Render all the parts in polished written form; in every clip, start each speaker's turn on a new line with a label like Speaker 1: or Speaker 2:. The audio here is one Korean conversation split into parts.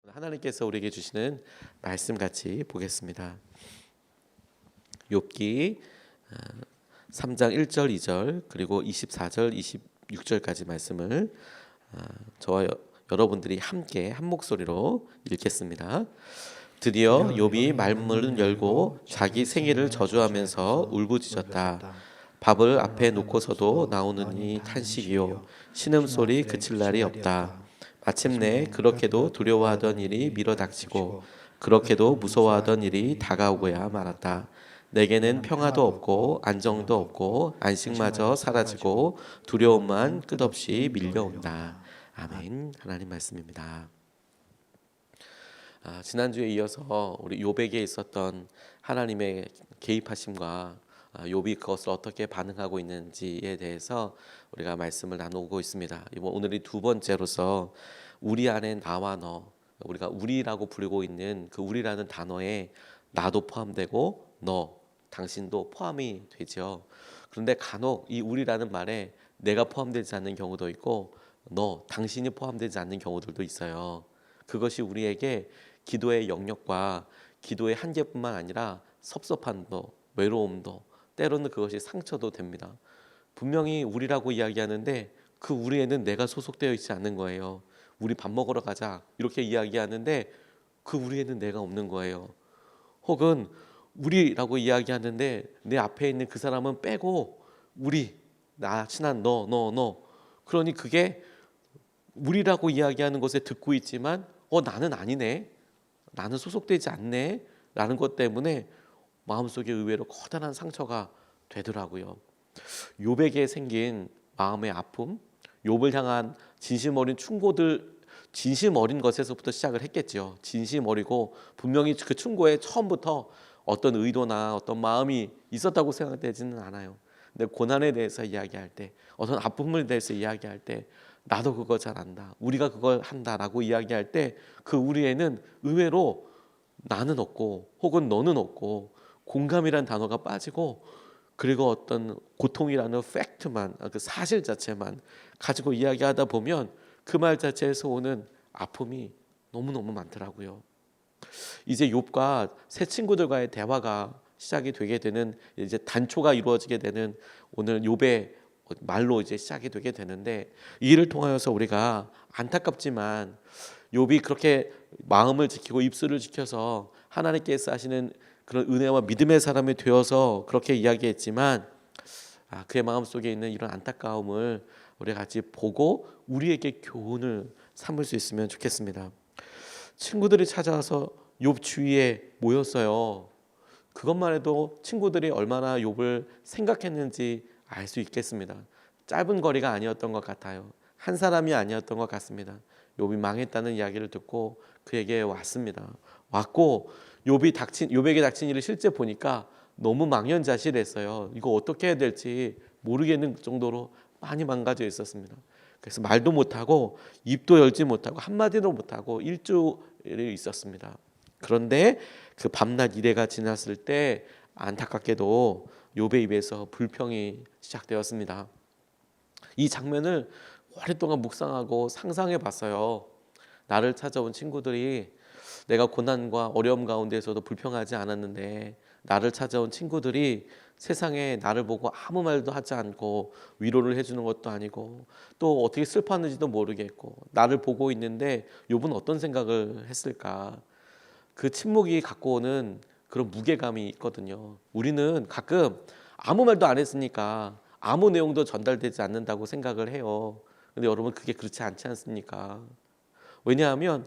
Speaker 1: 하나님께서 우리에게 주시는 말씀 같이 보겠습니다. 욥기 3장 1절 2절 그리고 24절 26절까지 말씀을 저와 여러분들이 함께 한 목소리로 읽겠습니다. 드디어 욥이 말문을 열고 자기 생애를 저주하면서 울부짖었다. 밥을 앞에 놓고서도 나오느니 탄식이요 신음소리 그칠 날이 없다. 마침내 그렇게도 두려워하던 일이 밀어닥치고 그렇게도 무서워하던 일이 다가오고야 말았다. 내게는 평화도 없고 안정도 없고 안식마저 사라지고 두려움만 끝없이 밀려온다. 아멘. 하나님 말씀입니다. 지난주에 이어서 우리 욥에게 있었던 하나님의 개입하심과 욥이 그것을 어떻게 반응하고 있는지에 대해서 우리가 말씀을 나누고 있습니다. 오늘이 두 번째로서 우리 안에 나와 너, 우리가 우리라고 부르고 있는 그 우리라는 단어에 나도 포함되고 너, 당신도 포함이 되죠. 그런데 간혹 이 우리라는 말에 내가 포함되지 않는 경우도 있고 너, 당신이 포함되지 않는 경우들도 있어요. 그것이 우리에게 기도의 영역과 기도의 한계뿐만 아니라 섭섭함도 외로움도 때로는 그것이 상처도 됩니다. 분명히 우리라고 이야기하는데 그 우리에는 내가 소속되어 있지 않는 거예요. 우리 밥 먹으러 가자 이렇게 이야기하는데 그 우리에는 내가 없는 거예요. 혹은 우리라고 이야기하는데 내 앞에 있는 그 사람은 빼고 우리, 나 친한 너 그러니 그게 우리라고 이야기하는 것에 듣고 있지만 나는 아니네, 나는 소속되지 않네 라는 것 때문에 마음속에 의외로 커다란 상처가 되더라고요. 욥에게 생긴 마음의 아픔, 욥을 향한 진심 어린 충고들, 진심 어린 것에서부터 시작을 했겠죠. 진심 어리고 분명히 그 충고에 처음부터 어떤 의도나 어떤 마음이 있었다고 생각되지는 않아요. 근데 고난에 대해서 이야기할 때, 어떤 아픔에 대해서 이야기할 때 나도 그거 잘 안다, 우리가 그걸 한다라고 이야기할 때 그 우리에는 의외로 나는 없고 혹은 너는 없고 공감이란 단어가 빠지고 그리고 어떤 고통이라는 팩트만, 그 사실 자체만 가지고 이야기하다 보면 그 말 자체에서 오는 아픔이 너무너무 많더라고요. 이제 욥과 새 친구들과의 대화가 시작이 되게 되는, 이제 단초가 이루어지게 되는 오늘 욥의 말로 이제 시작이 되게 되는데, 이를 통하여서 우리가 안타깝지만 욥이 그렇게 마음을 지키고 입술을 지켜서 하나님께서 하시는 그런 은혜와 믿음의 사람이 되어서 그렇게 이야기했지만 그의 마음속에 있는 이런 안타까움을 우리가 같이 보고 우리에게 교훈을 삼을 수 있으면 좋겠습니다. 친구들이 찾아와서 욥 주위에 모였어요. 그것만 해도 친구들이 얼마나 욥을 생각했는지 알 수 있겠습니다. 짧은 거리가 아니었던 것 같아요. 한 사람이 아니었던 것 같습니다. 욥이 망했다는 이야기를 듣고 그에게 왔습니다. 왔고 욥에게 닥친 일을 실제 보니까 너무 망연자실했어요. 이거 어떻게 해야 될지 모르겠는 정도로 많이 망가져 있었습니다. 그래서 말도 못하고 입도 열지 못하고 한마디도 못하고 일주일이 있었습니다. 그런데 그 밤낮 이래가 지났을 때 안타깝게도 욥의 입에서 불평이 시작되었습니다. 이 장면을 오랫동안 묵상하고 상상해 봤어요. 나를 찾아온 친구들이, 내가 고난과 어려움 가운데서도 불평하지 않았는데 나를 찾아온 친구들이 세상에 나를 보고 아무 말도 하지 않고 위로를 해주는 것도 아니고 또 어떻게 슬퍼하는지도 모르겠고 나를 보고 있는데 욥은 어떤 생각을 했을까? 그 침묵이 갖고 오는 그런 무게감이 있거든요. 우리는 가끔 아무 말도 안 했으니까 아무 내용도 전달되지 않는다고 생각을 해요. 근데 여러분, 그게 그렇지 않지 않습니까? 왜냐하면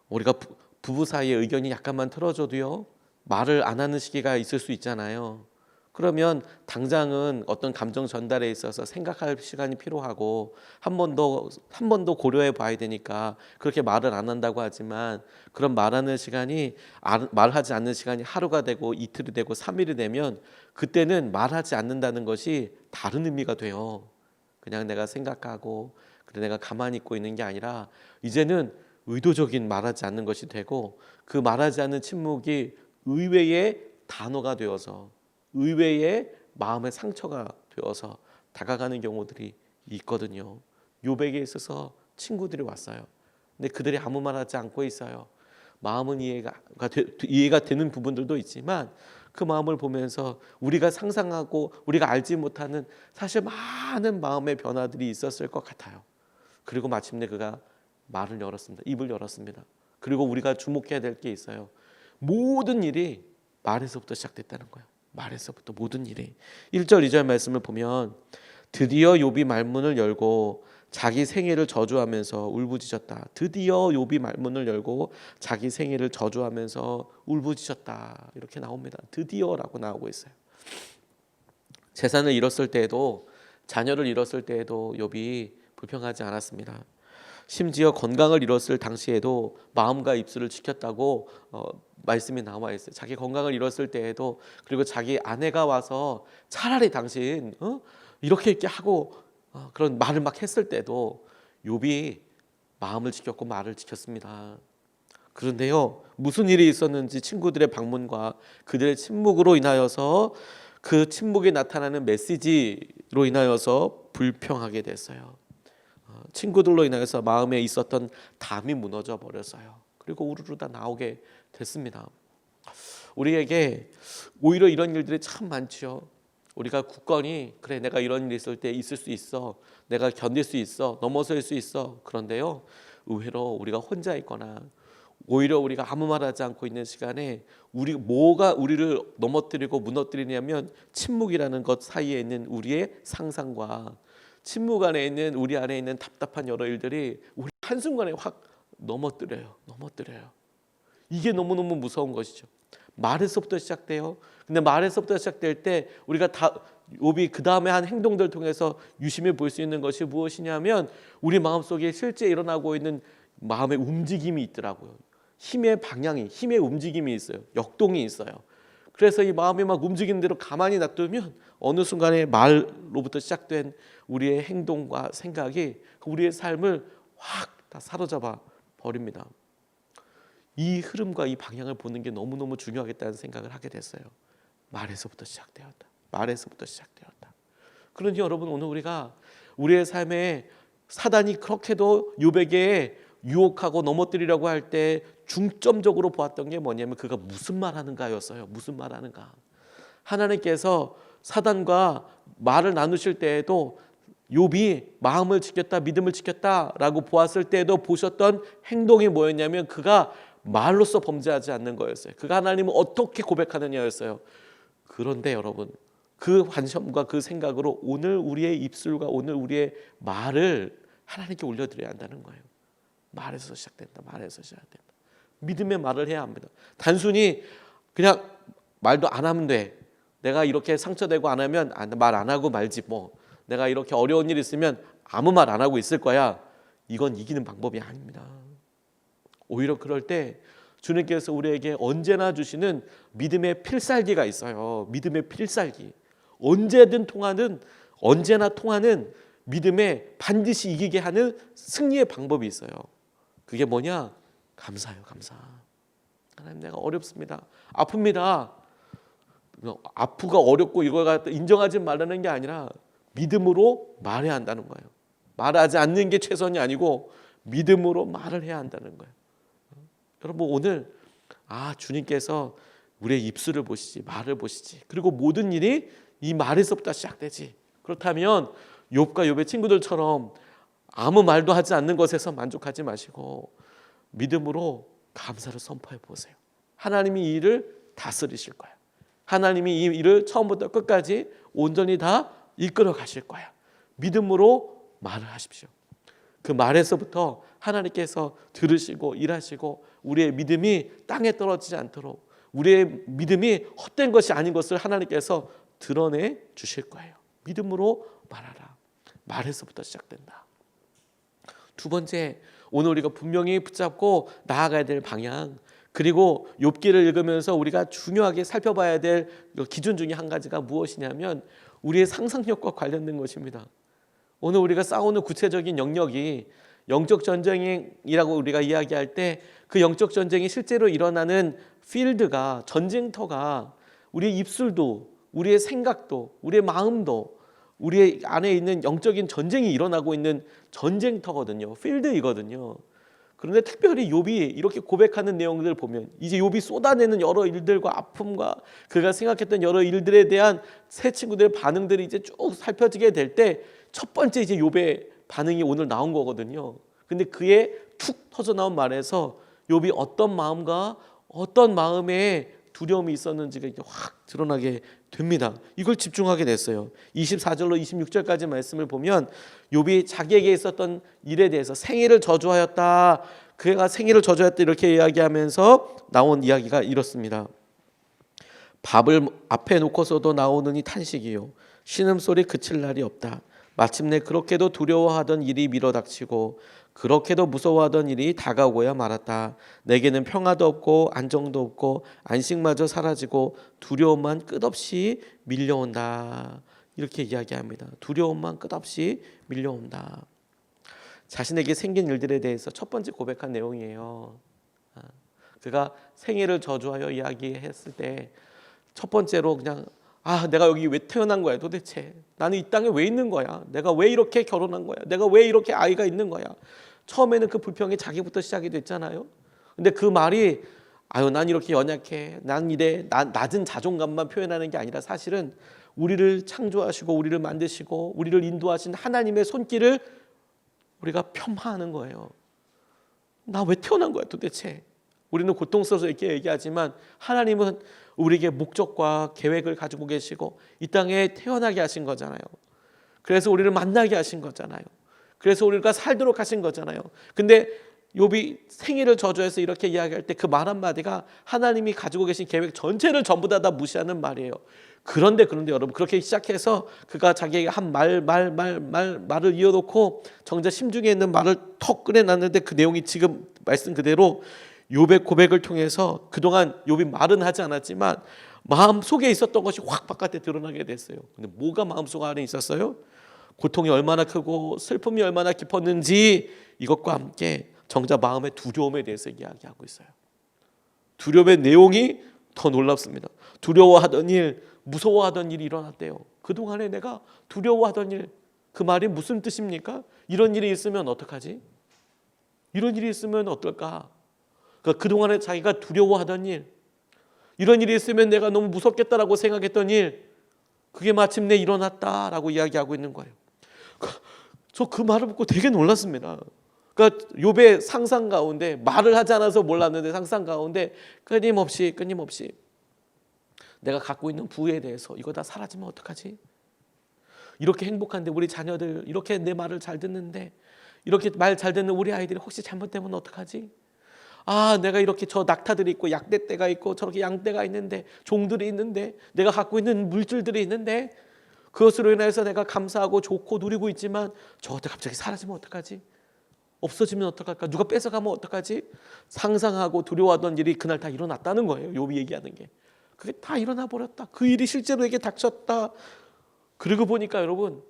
Speaker 1: 우리가 부부 사이에 의견이 약간만 틀어져도요, 말을 안 하는 시기가 있을 수 있잖아요. 그러면 당장은 어떤 감정 전달에 있어서 생각할 시간이 필요하고 한 번 더 고려해 봐야 되니까 그렇게 말을 안 한다고 하지만, 그런 말하는 시간이 말하지 않는 시간이 하루가 되고 이틀이 되고 3일이 되면 그때는 말하지 않는다는 것이 다른 의미가 돼요. 그냥 내가 생각하고 그래 내가 가만히 있고 있는 게 아니라 이제는 의도적인 말하지 않는 것이 되고, 그 말하지 않는 침묵이 의외의 단어가 되어서 의외의 마음의 상처가 되어서 다가가는 경우들이 있거든요. 욥에게 있어서 친구들이 왔어요. 근데 그들이 아무 말 하지 않고 있어요. 마음은 이해가 되는 부분들도 있지만 그 마음을 보면서 우리가 상상하고 우리가 알지 못하는 사실 많은 마음의 변화들이 있었을 것 같아요. 그리고 마침내 그가 말을 열었습니다. 입을 열었습니다. 그리고 우리가 주목해야 될 게 있어요. 모든 일이 말에서부터 시작됐다는 거예요. 말에서부터 모든 일이. 1절 2절 말씀을 보면 드디어 욥이 말문을 열고 자기 생애를 저주하면서 울부짖었다. 드디어 욥이 말문을 열고 자기 생애를 저주하면서 울부짖었다. 이렇게 나옵니다. 드디어라고 나오고 있어요. 재산을 잃었을 때에도, 자녀를 잃었을 때에도 욥이 불평하지 않았습니다. 심지어 건강을 잃었을 당시에도 마음과 입술을 지켰다고 말씀이 나와 있어요. 자기 건강을 잃었을 때에도, 그리고 자기 아내가 와서 차라리 당신 이렇게 하고 그런 말을 막 했을 때도 욥이 마음을 지켰고 말을 지켰습니다. 그런데요, 무슨 일이 있었는지 친구들의 방문과 그들의 침묵으로 인하여서, 그 침묵에 나타나는 메시지로 인하여서 불평하게 됐어요. 친구들로 인하여서 마음에 있었던 담이 무너져 버렸어요. 그리고 우르르 다 나오게 됐습니다. 우리에게 오히려 이런 일들이 참 많죠. 우리가 굳건히 그래, 내가 이런 일이 있을 때 있을 수 있어, 내가 견딜 수 있어, 넘어설 수 있어. 그런데요, 의외로 우리가 혼자 있거나 오히려 우리가 아무 말 하지 않고 있는 시간에 뭐가 우리를 넘어뜨리고 무너뜨리냐면 침묵이라는 것 사이에 있는 우리의 상상과 침묵 안에 있는 우리 안에 있는 답답한 여러 일들이 우리 한순간에 확 넘어뜨려요. 이게 너무너무 무서운 것이죠. 말에서부터 시작돼요. 근데 말에서부터 시작될 때 우리가 욥이 그 다음에 한 행동들을 통해서 유심히 볼 수 있는 것이 무엇이냐면 우리 마음속에 실제 일어나고 있는 마음의 움직임이 있더라고요. 힘의 방향이, 힘의 움직임이 있어요. 역동이 있어요. 그래서 이 마음이 막 움직이는 대로 가만히 놔두면 어느 순간에 말로부터 시작된 우리의 행동과 생각이 우리의 삶을 확 다 사로잡아 버립니다. 이 흐름과 이 방향을 보는 게 너무너무 중요하겠다는 생각을 하게 됐어요. 말에서부터 시작되었다. 그러니 여러분, 오늘 우리가 우리의 삶에 사단이 그렇게도 욥에게 유혹하고 넘어뜨리려고 할 때 중점적으로 보았던 게 뭐냐면 그가 무슨 말 하는가였어요. 무슨 말 하는가. 하나님께서 사단과 말을 나누실 때에도 욥이 마음을 지켰다, 믿음을 지켰다라고 보았을 때에도 보셨던 행동이 뭐였냐면 그가 말로써 범죄하지 않는 거였어요. 그가 하나님을 어떻게 고백하느냐였어요. 그런데 여러분, 그 관점과 그 생각으로 오늘 우리의 입술과 오늘 우리의 말을 하나님께 올려드려야 한다는 거예요. 말에서 시작된다. 믿음의 말을 해야 합니다. 단순히 그냥 말도 안 하면 돼. 내가 이렇게 상처되고 안 하면 말 안 하고 말지 뭐. 내가 이렇게 어려운 일 있으면 아무 말 안 하고 있을 거야. 이건 이기는 방법이 아닙니다. 오히려 그럴 때 주님께서 우리에게 언제나 주시는 믿음의 필살기가 있어요. 믿음의 필살기. 언제나 통하는 믿음에 반드시 이기게 하는 승리의 방법이 있어요. 그게 뭐냐? 감사예요. 감사. 하나님, 내가 어렵습니다. 아픕니다. 아프고 어렵고 이걸 갖다 인정하지 말라는 게 아니라 믿음으로 말해야 한다는 거예요. 말하지 않는 게 최선이 아니고 믿음으로 말을 해야 한다는 거예요. 여러분, 오늘 주님께서 우리의 입술을 보시지, 말을 보시지. 그리고 모든 일이 이 말에서부터 시작되지. 그렇다면 욥과 욥의 친구들처럼 아무 말도 하지 않는 것에서 만족하지 마시고 믿음으로 감사를 선포해 보세요. 하나님이 이 일을 다스리실 거예요. 하나님이 이 일을 처음부터 끝까지 온전히 다 이끌어 가실 거야. 믿음으로 말을 하십시오. 그 말에서부터 하나님께서 들으시고 일하시고 우리의 믿음이 땅에 떨어지지 않도록, 우리의 믿음이 헛된 것이 아닌 것을 하나님께서 드러내 주실 거예요. 믿음으로 말하라. 말에서부터 시작된다. 두 번째, 오늘 우리가 분명히 붙잡고 나아가야 될 방향, 그리고 욥기를 읽으면서 우리가 중요하게 살펴봐야 될 기준 중에 한 가지가 무엇이냐면 우리의 상상력과 관련된 것입니다. 오늘 우리가 싸우는 구체적인 영역이 영적 전쟁이라고 우리가 이야기할 때 그 영적 전쟁이 실제로 일어나는 필드가, 전쟁터가 우리의 입술도, 우리의 생각도, 우리의 마음도, 우리의 안에 있는 영적인 전쟁이 일어나고 있는 전쟁터거든요. 필드이거든요. 그런데 특별히 욥이 이렇게 고백하는 내용들을 보면 이제 욥이 쏟아내는 여러 일들과 아픔과 그가 생각했던 여러 일들에 대한 세 친구들의 반응들이 이제 쭉 살펴지게 될 때 첫 번째 이제 욥의 반응이 오늘 나온 거거든요. 근데 그의 툭 터져 나온 말에서 욥이 어떤 마음과 어떤 마음에 두려움이 있었는지가 이제 확 드러나게 됩니다. 이걸 집중하게 됐어요. 24절로 26절까지 말씀을 보면 욥이 자기에게 있었던 일에 대해서 생애를 저주하였다. 그가 생애를 저주하였다 이렇게 이야기하면서 나온 이야기가 이렇습니다. 밥을 앞에 놓고서도 나오느니 탄식이요. 신음소리 그칠 날이 없다. 마침내 그렇게도 두려워하던 일이 밀어닥치고 그렇게도 무서워하던 일이 다가오고야 말았다. 내게는 평화도 없고 안정도 없고 안식마저 사라지고 두려움만 끝없이 밀려온다. 이렇게 이야기합니다. 두려움만 끝없이 밀려온다. 자신에게 생긴 일들에 대해서 첫 번째 고백한 내용이에요. 그가 생애를 저주하여 이야기했을 때 첫 번째로 그냥 내가 여기 왜 태어난 거야 도대체. 나는 이 땅에 왜 있는 거야. 내가 왜 이렇게 결혼한 거야. 내가 왜 이렇게 아이가 있는 거야. 처음에는 그 불평이 자기부터 시작이 됐잖아요. 근데 그 말이 난 이렇게 연약해. 난 이래. 낮은 자존감만 표현하는 게 아니라 사실은 우리를 창조하시고 우리를 만드시고 우리를 인도하신 하나님의 손길을 우리가 폄하하는 거예요. 나 왜 태어난 거야 도대체. 우리는 고통스러워서 이렇게 얘기하지만 하나님은 우리에게 목적과 계획을 가지고 계시고 이 땅에 태어나게 하신 거잖아요. 그래서 우리를 만나게 하신 거잖아요. 그래서 우리가 살도록 하신 거잖아요. 근데 욥이 생애를 저주해서 이렇게 이야기할 때 그 말 한마디가 하나님이 가지고 계신 계획 전체를 전부 다 무시하는 말이에요. 그런데 여러분 그렇게 시작해서 그가 자기에게 한 말을 이어놓고 정작 심중에 있는 말을 턱 꺼내놨는데 그 내용이 지금 말씀 그대로 욥의 고백을 통해서 그동안 욥이 말은 하지 않았지만 마음속에 있었던 것이 확 바깥에 드러나게 됐어요. 근데 뭐가 마음속 안에 있었어요? 고통이 얼마나 크고 슬픔이 얼마나 깊었는지 이것과 함께 정작 마음의 두려움에 대해서 이야기하고 있어요. 두려움의 내용이 더 놀랍습니다. 두려워하던 일, 무서워하던 일이 일어났대요. 그동안에 내가 두려워하던 일, 그 말이 무슨 뜻입니까? 이런 일이 있으면 어떡하지? 이런 일이 있으면 어떨까? 그러니까 그동안에 자기가 두려워하던 일, 이런 일이 있으면 내가 너무 무섭겠다라고 생각했던 일, 그게 마침내 일어났다라고 이야기하고 있는 거예요. 저 그 말을 듣고 되게 놀랐습니다. 그러니까 욥의 상상 가운데 말을 하지 않아서 몰랐는데 상상 가운데 끊임없이 내가 갖고 있는 부에 대해서 이거 다 사라지면 어떡하지? 이렇게 행복한데 우리 자녀들 이렇게 내 말을 잘 듣는데 이렇게 말 잘 듣는 우리 아이들이 혹시 잘못되면 어떡하지? 내가 이렇게 저 낙타들이 있고 약대떼가 있고 저렇게 양떼가 있는데 종들이 있는데 내가 갖고 있는 물질들이 있는데 그것으로 인해서 내가 감사하고 좋고 누리고 있지만 저것도 갑자기 사라지면 어떡하지? 없어지면 어떡할까? 누가 뺏어가면 어떡하지? 상상하고 두려워하던 일이 그날 다 일어났다는 거예요. 욥이 얘기하는 게. 그게 다 일어나 버렸다. 그 일이 실제로 에게 닥쳤다. 그러고 보니까 여러분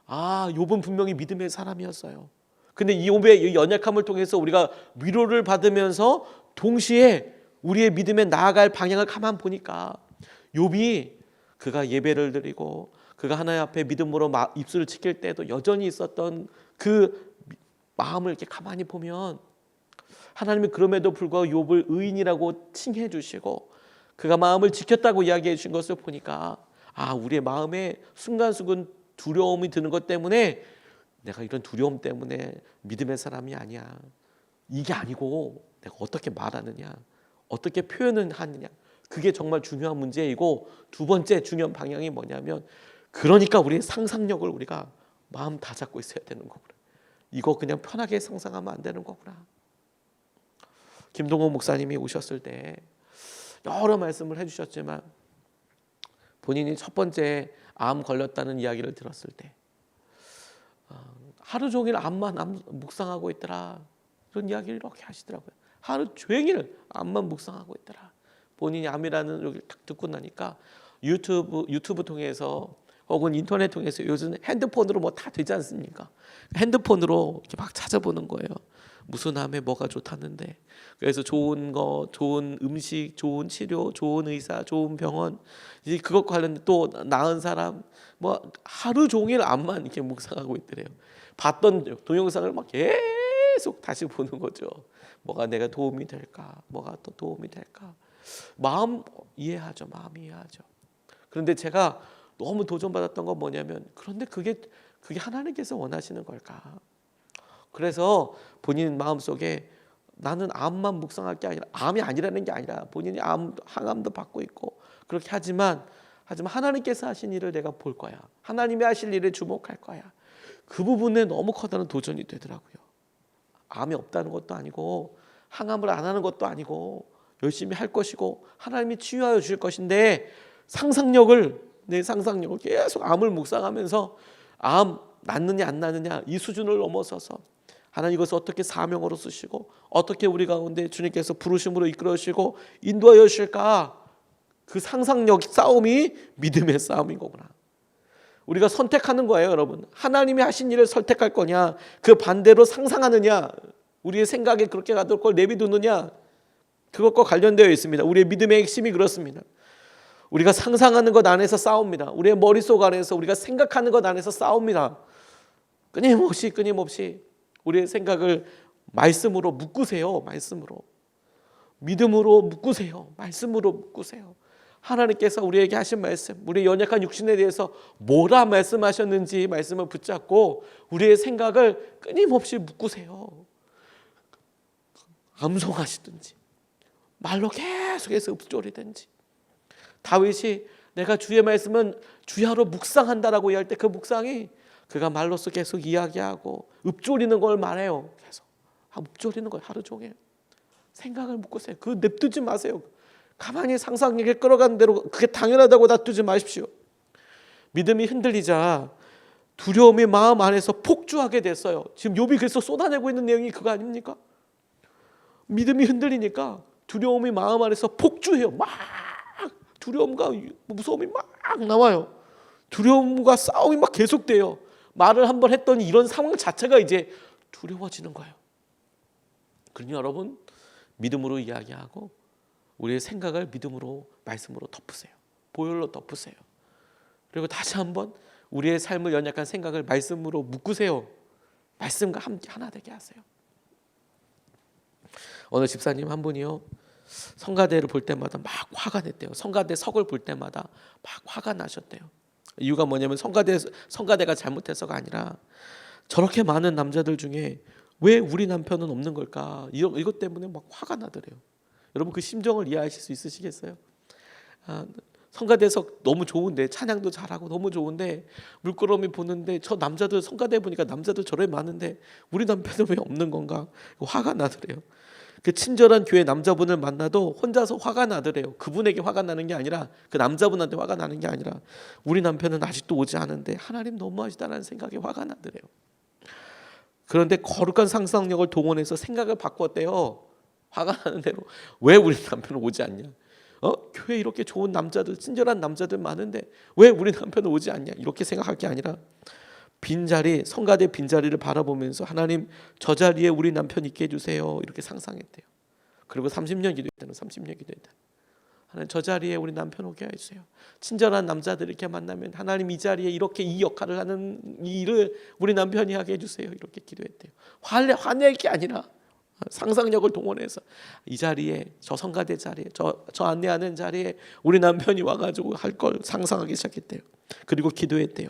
Speaker 1: 욥은 분명히 믿음의 사람이었어요. 근데 이 욥의 연약함을 통해서 우리가 위로를 받으면서 동시에 우리의 믿음에 나아갈 방향을 가만 보니까 욥이 그가 예배를 드리고 그가 하나님 앞에 믿음으로 입술을 지킬 때도 여전히 있었던 그 마음을 이렇게 가만히 보면 하나님이 그럼에도 불구하고 욥을 의인이라고 칭해 주시고 그가 마음을 지켰다고 이야기해 주신 것을 보니까 우리의 마음에 순간순간 두려움이 드는 것 때문에 내가 이런 두려움 때문에 믿음의 사람이 아니야. 이게 아니고 내가 어떻게 말하느냐, 어떻게 표현을 하느냐. 그게 정말 중요한 문제이고 두 번째 중요한 방향이 뭐냐면 그러니까 우리의 상상력을 우리가 마음 다 잡고 있어야 되는 거구나. 이거 그냥 편하게 상상하면 안 되는 거구나. 김동호 목사님이 오셨을 때 여러 말씀을 해주셨지만 본인이 첫 번째 암 걸렸다는 이야기를 들었을 때 하루 종일 암만 묵상하고 있더라. 그런 이야기를 이렇게 하시더라고요. 하루 종일 암만 묵상하고 있더라. 본인이 암이라는 얘기를 딱 듣고 나니까 유튜브 통해서 혹은 인터넷 통해서 요즘 핸드폰으로 뭐 다 되지 않습니까? 핸드폰으로 이렇게 막 찾아보는 거예요. 무슨 암에 뭐가 좋다는데. 그래서 좋은 거, 좋은 음식, 좋은 치료, 좋은 의사, 좋은 병원, 이제 그것 관련된 또 나은 사람, 하루 종일 암만 이렇게 묵상하고 있더래요. 봤던 동영상을 막 계속 계속 다시 보는 거죠. 뭐가 내가 도움이 될까? 뭐가 또 도움이 될까? 마음 이해하죠. 마음 이해하죠. 그런데 제가 너무 도전받았던 건 뭐냐면, 그런데 그게 하나님께서 원하시는 걸까? 그래서 본인 마음속에 나는 암만 묵상할 게 아니라, 암이 아니라는 게 아니라 본인이 항암도 받고 있고 그렇게 하지만 하나님께서 하신 일을 내가 볼 거야. 하나님이 하실 일에 주목할 거야. 그 부분에 너무 커다란 도전이 되더라고요. 암이 없다는 것도 아니고 항암을 안 하는 것도 아니고 열심히 할 것이고 하나님이 치유하여 주실 것인데, 내 상상력을 계속 암을 묵상하면서 암 낫느냐 안 낫느냐 이 수준을 넘어서서 하나님 이것을 어떻게 사명으로 쓰시고 어떻게 우리 가운데 주님께서 부르심으로 이끌어주시고 인도하여 주실까? 그 상상력 싸움이 믿음의 싸움인 거구나. 우리가 선택하는 거예요, 여러분. 하나님이 하신 일을 선택할 거냐, 그 반대로 상상하느냐, 우리의 생각에 그렇게 가도록 걸 내비두느냐, 그것과 관련되어 있습니다. 우리의 믿음의 핵심이 그렇습니다. 우리가 상상하는 것 안에서 싸웁니다. 우리의 머릿속 안에서 우리가 생각하는 것 안에서 싸웁니다. 끊임없이 우리의 생각을 말씀으로 묶으세요. 믿음으로 묶으세요. 말씀으로 묶으세요. 하나님께서 우리에게 하신 말씀, 우리의 연약한 육신에 대해서 뭐라 말씀하셨는지 말씀을 붙잡고 우리의 생각을 끊임없이 묶으세요. 암송하시든지 말로 계속해서 읊조리든지. 다윗이 내가 주의 말씀은 주야로 묵상한다라고 이야기할 때 그 묵상이 그가 말로써 계속 이야기하고 읊조리는 걸 말해요. 계속 읊조리는 걸 하루 종일. 생각을 묶으세요. 그거 냅두지 마세요. 가만히 상상력에 끌어가는 대로 그게 당연하다고 놔두지 마십시오. 믿음이 흔들리자 두려움이 마음 안에서 폭주하게 됐어요. 지금 욥이 그래서 쏟아내고 있는 내용이 그거 아닙니까? 믿음이 흔들리니까 두려움이 마음 안에서 폭주해요. 막 두려움과 무서움이 막 나와요. 두려움과 싸움이 막 계속돼요. 말을 한번 했더니 이런 상황 자체가 이제 두려워지는 거예요. 그러니 여러분, 믿음으로 이야기하고 우리의 생각을 믿음으로, 말씀으로 덮으세요. 보혈로 덮으세요. 그리고 다시 한번 우리의 삶을 연약한 생각을 말씀으로 묶으세요. 말씀과 함께 하나 되게 하세요. 어느 집사님 한 분이요, 성가대를 볼 때마다 막 화가 냈대요. 성가대 석을 볼 때마다 막 화가 나셨대요. 이유가 뭐냐면 성가대가 잘못해서가 아니라 저렇게 많은 남자들 중에 왜 우리 남편은 없는 걸까? 이것 때문에 막 화가 나더래요. 여러분 그 심정을 이해하실 수 있으시겠어요? 성가대석 너무 좋은데, 찬양도 잘하고 너무 좋은데 물끄러미 보는데 저 남자들 성가대 보니까 남자들 저래 많은데 우리 남편은 왜 없는 건가? 화가 나더래요. 그 친절한 교회 남자분을 만나도 혼자서 화가 나더래요. 그분에게 화가 나는 게 아니라, 그 남자분한테 화가 나는 게 아니라 우리 남편은 아직도 오지 않은데 하나님 너무하시다라는 생각에 화가 나더래요. 그런데 거룩한 상상력을 동원해서 생각을 바꿨대요. 화가 나는 대로 왜 우리 남편은 오지 않냐? 교회 이렇게 좋은 남자들, 친절한 남자들 많은데 왜 우리 남편은 오지 않냐? 이렇게 생각할 게 아니라 빈자리, 성가대 빈자리를 바라보면서 하나님 저 자리에 우리 남편 있게 해주세요. 이렇게 상상했대요. 그리고 30년 기도했다는. 하나님 저 자리에 우리 남편 오게 해주세요. 친절한 남자들 이렇게 만나면 하나님 이 자리에 이렇게 이 역할을 하는 이 일을 우리 남편이 하게 해주세요. 이렇게 기도했대요. 화낼 게 아니라 상상력을 동원해서 이 자리에, 저 성가대 자리에, 저 안내하는 자리에 우리 남편이 와가지고 할 걸 상상하기 시작했대요. 그리고 기도했대요.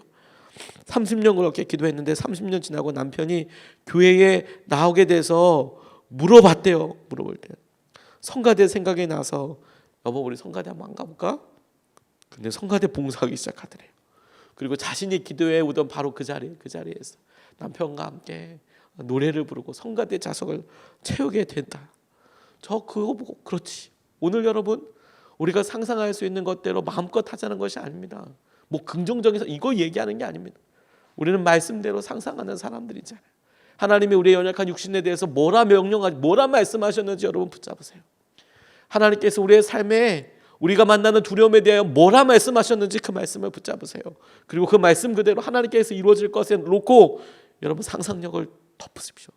Speaker 1: 30년 그렇게 기도했는데 30년 지나고 남편이 교회에 나오게 돼서 물어봤대요. 물어볼 때 성가대 생각이 나서 여보 우리 성가대 한번 안 가볼까? 근데 성가대 봉사하기 시작하더래요. 그리고 자신이 기도해 오던 바로 그 자리에서 남편과 함께 노래를 부르고 성가대 좌석을 채우게 된다. 저 그거 보고 그렇지. 오늘 여러분 우리가 상상할 수 있는 것대로 마음껏 하자는 것이 아닙니다. 뭐 긍정적인 이거 얘기하는 게 아닙니다. 우리는 말씀대로 상상하는 사람들이잖아요. 하나님이 우리의 연약한 육신에 대해서 뭐라 말씀하셨는지 여러분 붙잡으세요. 하나님께서 우리의 삶에 우리가 만나는 두려움에 대하여 뭐라 말씀하셨는지 그 말씀을 붙잡으세요. 그리고 그 말씀 그대로 하나님께서 이루어질 것에 놓고 여러분 상상력을 덮으십시오.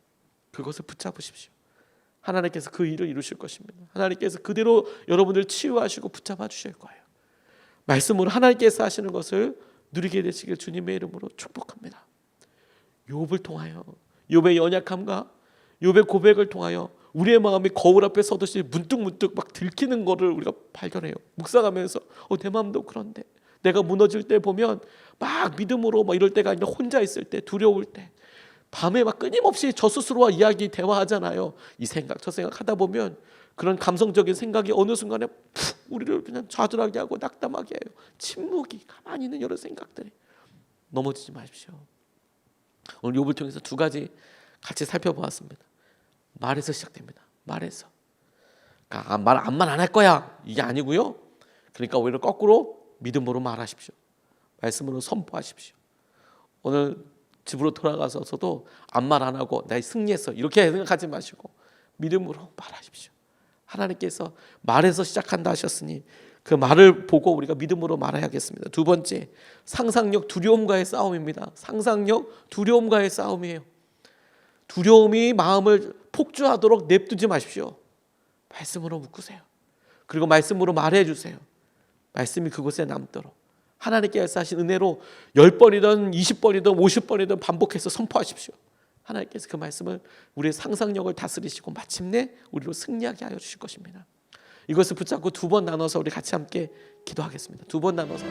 Speaker 1: 그것을 붙잡으십시오. 하나님께서 그 일을 이루실 것입니다. 하나님께서 그대로 여러분들 치유하시고 붙잡아 주실 거예요. 말씀으로 하나님께서 하시는 것을 누리게 되시길 주님의 이름으로 축복합니다. 욥을 통하여 욥의 연약함과 욥의 고백을 통하여 우리의 마음이 거울 앞에 서듯이 문득문득 막 들키는 거를 우리가 발견해요. 묵상하면서 내 마음도 그런데 내가 무너질 때 보면 막 믿음으로 막 이럴 때가 아니라 혼자 있을 때, 두려울 때, 밤에 막 끊임없이 저 스스로와 이야기 대화하잖아요. 이 생각 저 생각 하다 보면 그런 감성적인 생각이 어느 순간에 푹 우리를 그냥 좌절하게 하고 낙담하게 해요. 침묵이 가만히 있는 여러 생각들이. 넘어지지 마십시오. 오늘 욥을 통해서 두 가지 같이 살펴보았습니다. 말에서 시작됩니다. 말에서. 그러니까 말만 안 할 거야 이게 아니고요. 그러니까 오히려 거꾸로 믿음으로 말하십시오. 말씀으로 선포하십시오. 오늘 집으로 돌아가서도 아무 말 안 하고 나 승리했어 이렇게 생각하지 마시고 믿음으로 말하십시오. 하나님께서 말에서 시작한다 하셨으니 그 말을 보고 우리가 믿음으로 말해야겠습니다. 두 번째, 상상력 두려움과의 싸움입니다. 상상력 두려움과의 싸움이에요. 두려움이 마음을 폭주하도록 냅두지 마십시오. 말씀으로 묶으세요. 그리고 말씀으로 말해 주세요. 말씀이 그곳에 남도록 하나님께서 하신 은혜로 10번이든 20번이든 50번이든 반복해서 선포하십시오. 하나님께서 그 말씀을 우리의 상상력을 다스리시고 마침내 우리로 승리하게 하여 주실 것입니다. 이것을 붙잡고 두 번 나눠서 우리 같이 함께 기도하겠습니다. 두 번 나눠서